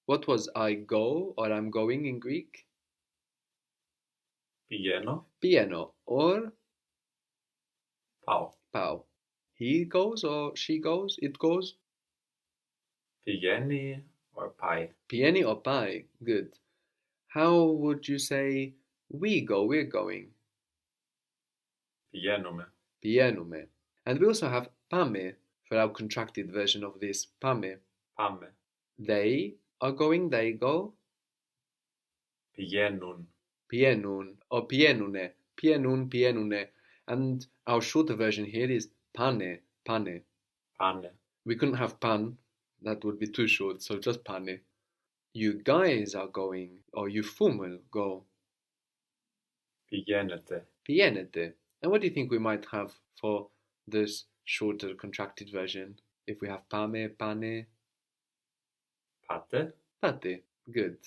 What was I go or I'm going in Greek? Πηγαίνω, Pieno or πάω. pao. He goes or she goes, it goes. Πηγαίνει or πάει. Pieni or pai. Good. How would you say we go, we're going? Πηγαίνουμε. Pienume. And we also have pame for our contracted version of this pame. Πάμε. They are going, they go. Πηγαίνουν. Pienun or pienune. Pienun, pienune. And our shorter version here is pane, pane. Πάνε. We couldn't have pan, that would be too short, so just pane. You guys are going, or you fumel go. Πηγαίνετε. Pienete. And what do you think we might have for this shorter contracted version? If we have pame, pane, Πάτε. pate. Good.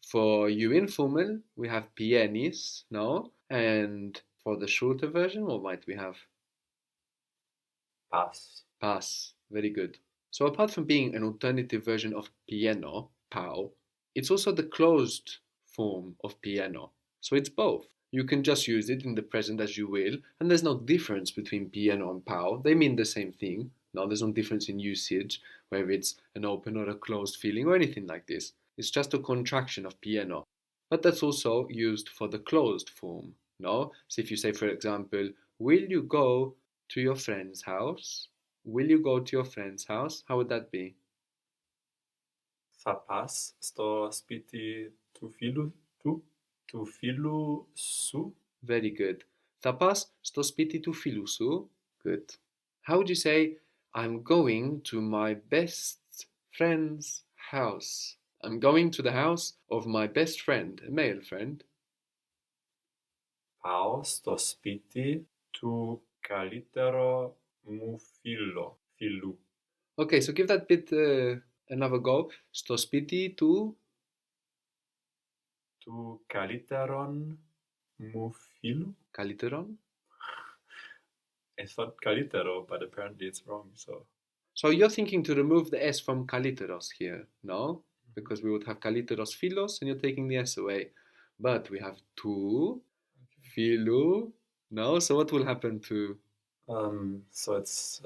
For you informal, we have pienis, no? And for the shorter version, what might we have? Πας. Pas. Very good. So apart from being an alternative version of pieno, pau, it's also the closed form of pieno. So it's both. You can just use it in the present as you will, and there's no difference between pieno and pau. They mean the same thing. No, there's no difference in usage, whether it's an open or a closed feeling or anything like this. It's just a contraction of pieno. But that's also used for the closed form. No? So if you say, for example, will you go to your friend's house? Will you go to your friend's house? How would that be? Θα πας στο σπίτι του φίλου του, του φίλου σου. Very good. Θα πας στο σπίτι του φίλου σου? Good. How would you say, I'm going to my best friend's house? I'm going to the house of my best friend, a male friend. Πάω στο σπίτι του καλύτερο μου φίλου. Okay, so give that bit another go. Στο σπίτι του Του καλύτερον μου φίλου. καλύτερον. I thought καλύτερο, but apparently it's wrong, so. So you're thinking to remove the S from kaliteros here, no? Because we would have kaliteros philos and you're taking the S away. But we have tu, philu, no? So what will happen to... So it's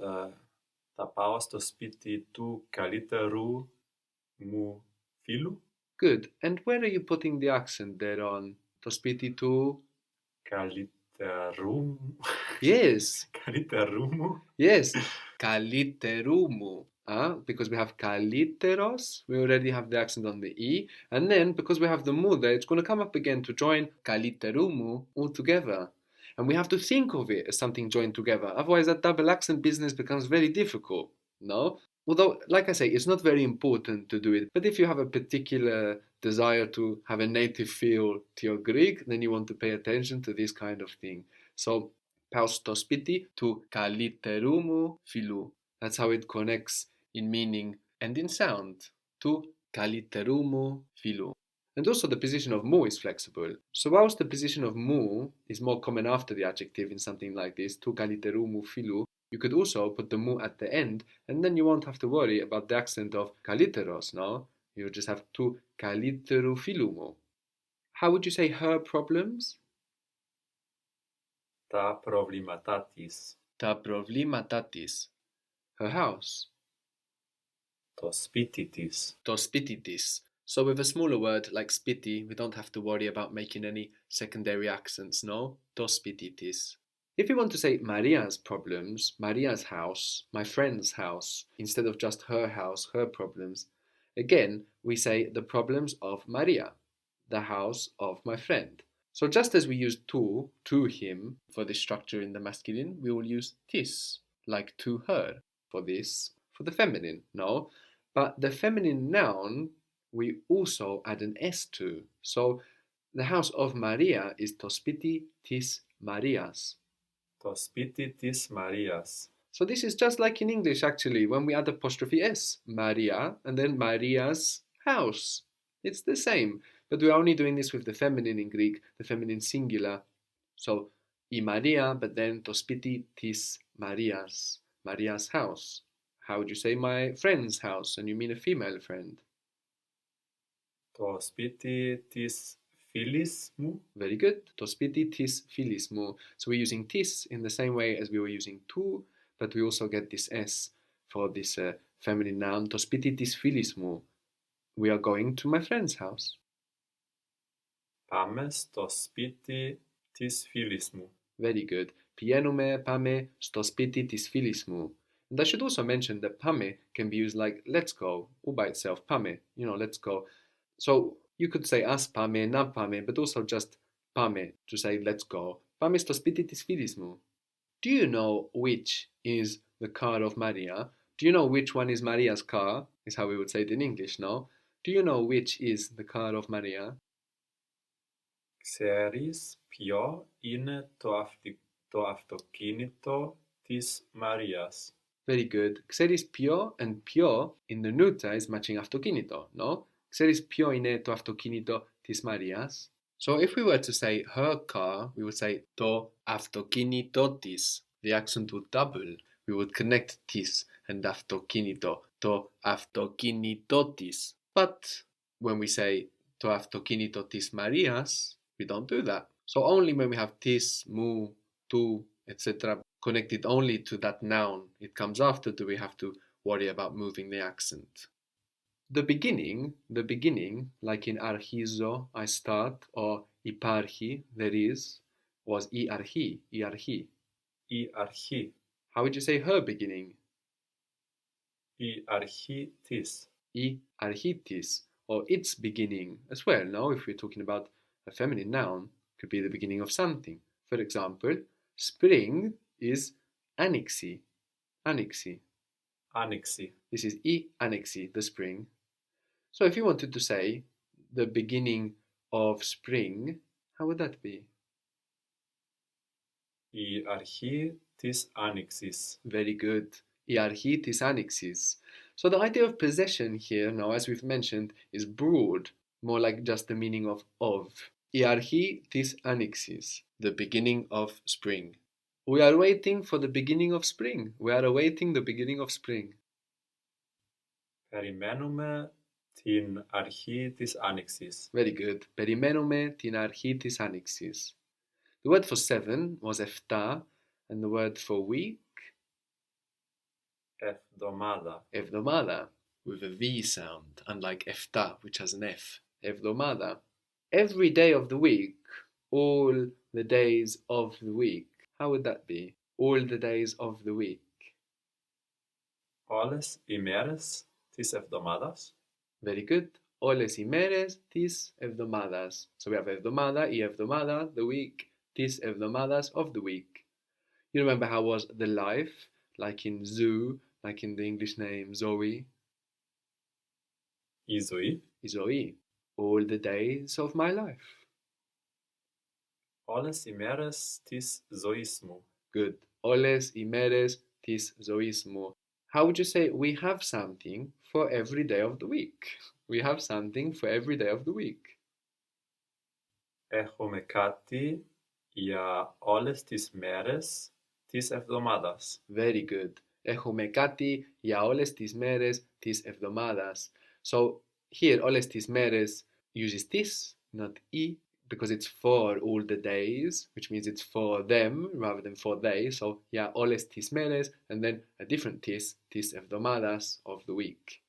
θα πάω στο σπίτι του καλύτερου μου φίλου. Good. And where are you putting the accent there on? Το σπίτι του... Καλύτερου. Yes. Καλύτερου μου. Yes. Kaliteru mu. Because we have kaliteros, we already have the accent on the E. And then because we have the mu there, it's going to come up again to join kaliterumu all together. And we have to think of it as something joined together. Otherwise, that double accent business becomes very difficult. No? Although, like I say, it's not very important to do it. But if you have a particular desire to have a native feel to your Greek, then you want to pay attention to this kind of thing. So, πάω στο σπίτι του καλύτερου μου φίλου. That's how it connects in meaning and in sound. Του καλύτερου μου φίλου. And also the position of mu is flexible. So whilst the position of mu is more common after the adjective in something like this, tu kaliteru mu filu, you could also put the mu at the end, and then you won't have to worry about the accent of kaliteros, no? You just have tu kaliteru filu mu. How would you say her problems? Τα προβλήματά της. Τα προβλήματά της. Her house. Το σπίτι της. Το σπίτι της. So with a smaller word like spiti, we don't have to worry about making any secondary accents, no? Το σπίτι της. If you want to say Maria's problems, Maria's house, my friend's house, instead of just her house, her problems, again, we say the problems of Maria, the house of my friend. So just as we use to him, for this structure in the masculine, we will use tis, like to her, for this, for the feminine, no? But the feminine noun, we also add an S to. So the house of Maria is to spiti tis Marias. Το σπίτι της Μαρίας. So this is just like in English actually, when we add apostrophe S, Maria, and then Maria's house. It's the same, but we're only doing this with the feminine in Greek, the feminine singular. So, I Maria, but then to spiti tis Marias, Maria's house. How would you say my friend's house, and you mean a female friend? Το σπίτι της φίλης μου. Very good. Το σπίτι της φίλης μου. So we're using tis in the same way as we were using tu, but we also get this s for this feminine noun. Το σπίτι της φίλης μου. We are going to my friend's house. Πάμε στο σπίτι της φίλης μου. Very good. Πάμε στο σπίτι της φίλης μου. And I should also mention that πάμε can be used like let's go, all by itself. Πάμε, let's go. So you could say as πάμε, να πάμε, but also just πάμε to say let's go. Πάμε στο σπίτι της φίλης μου. Do you know which is the car of Maria? Do you know which one is Maria's car? Is how we would say it in English, no? Do you know which is the car of Maria? Ξέρεις ποιο είναι το αυτοκίνητο της Μαρίας? Very good. Ξέρεις ποιο and ποιο in the neuter is matching αυτοκίνητο, no? Ξέρεις ποιο είναι το αυτοκίνητο της Μαρίας? So if we were to say her car, we would say το αυτοκίνητο της. The accent would double. We would connect της and αυτοκίνητο, το αυτοκίνητο της. But when we say το αυτοκίνητο της Μαρίας, we don't do that. So only when we have της, μου, του, etc. connected only to that noun it comes after do we have to worry about moving the accent. The beginning, like in αρχίζω, I start, or υπάρχει, there is, was η αρχή. Η αρχή. How would you say her beginning? Η αρχή της. Η αρχή της, or its beginning as well, no? If we're talking about a feminine noun, it could be the beginning of something. For example, spring is άνοιξη. Άνοιξη. This is η άνοιξη, the spring. So if you wanted to say the beginning of spring, how would that be? Η αρχή της άνοιξης. Very good. Η αρχή της άνοιξης. So the idea of possession here, now as we've mentioned, is broad, more like just the meaning of. Η αρχή της άνοιξης, the beginning of spring. We are waiting for the beginning of spring. We are awaiting the beginning of spring. Περιμένουμε την αρχή της άνοιξης. Very good. Περιμένουμε την αρχή της άνοιξης. The word for 7 was εφτά, and the word for week? Εβδομάδα. Εβδομάδα, with a V sound, unlike εφτά, which has an F. Εβδομάδα. Every day of the week, all the days of the week. How would that be? All the days of the week. Όλες οι μέρες της εβδομάδας. Very good. Όλες οι μέρες της εβδομάδας. So we have εβδομάδα, η εβδομάδα, the week, της εβδομάδας, of the week. You remember how was the life, like in zoo, like in the English name Zoe? Η ζωή. Η ζωή. All the days of my life. Όλες οι μέρες της ζωής μου. Good. Όλες οι μέρες της ζωής μου. How would you say we have something for every day of the week? We have something for every day of the week. Έχουμε κάτι για όλες τις μέρες της εβδομάδας. Very good. Έχουμε κάτι για όλες τις μέρες της εβδομάδας. So here, όλες τις μέρες uses this, not η, because it's for all the days, which means it's for them rather than for they. So, για όλες τις μέρες, and then a different της εβδομάδας of the week.